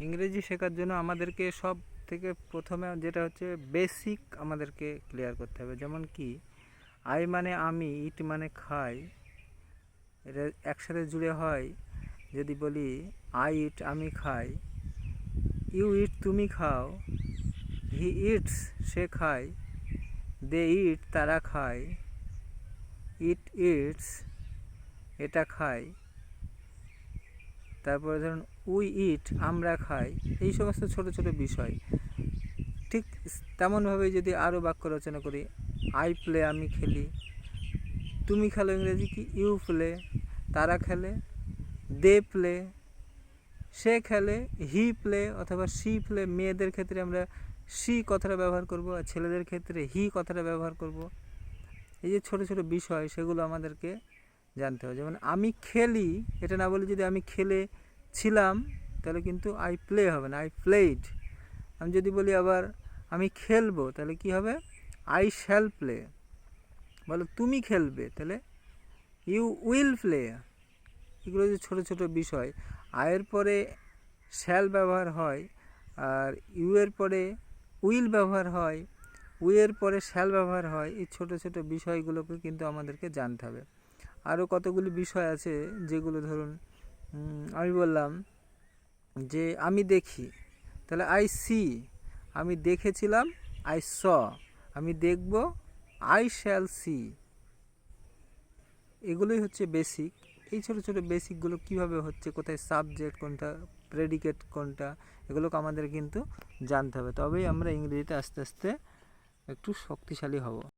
ইংরেজি শেখার জন্য আমাদেরকে সব থেকে প্রথমে যেটা হচ্ছে বেসিক আমাদেরকে ক্লিয়ার করতে হবে। যেমন কি আই মানে আমি, ইট মানে খাই, এটা একসাথে জুড়ে হয়। যদি বলি আই ইট আমি খাই, ইউ ইট তুমি খাও, হি ইটস সে খায়, দে ইট তারা খায়, ইট ইটস এটা খায়, তারপরে ধরুন উই ইট আমরা খাই। এই সমস্ত ছোট ছোট বিষয়। ঠিক তেমনভাবে যদি আরও বাক্য রচনা করি, আই প্লে আমি খেলি, তুমি খেলো ইংরেজি কি ইউ প্লে, তারা খেলে দে প্লে, সে খেলে হি প্লে অথবা সি প্লে। মেয়েদের ক্ষেত্রে আমরা সি কথাটা ব্যবহার করব, আর ছেলেদের ক্ষেত্রে হি কথাটা ব্যবহার করব। এই যে ছোট ছোট বিষয়, সেগুলো আমাদেরকে জানতে হবে। যেমন আমি খেলি, এটা না বলে যদি আমি খেলেছিলাম, তাহলে কিন্তু আই প্লে হবে না, আই প্লেড। আমি যদি বলি আবার আমি খেলবো, তাহলে কি হবে, আই শ্যাল প্লে। বলো তুমি খেলবে, তাহলে ইউ উইল প্লে। এগুলো যে ছোটো ছোটো বিষয়। আয়ের পরে শ্যাল ব্যবহার হয়, আর ইউ এর পরে উইল ব্যবহার হয়, উইয়ের পরে শ্যাল ব্যবহার হয়। এই ছোটো ছোটো বিষয়গুলোকে কিন্তু আমাদেরকে জানতে হবে। আরও কতগুলি বিষয় আছে, যেগুলো ধরুন আমি বললাম যে আমি দেখি, তাহলে আই সি। আমি দেখেছিলাম, আই স। আমি দেখব, আই শ্যাল সি। এগুলোই হচ্ছে বেসিক। এই ছোটো ছোটো বেসিকগুলো কীভাবে হচ্ছে, কোথায় সাবজেক্ট কোনটা, প্রেডিকেট কোনটা, এগুলোকে আমাদের কিন্তু জানতে হবে। তবেই আমরা ইংরেজিতে আস্তে আস্তে একটু শক্তিশালী হব।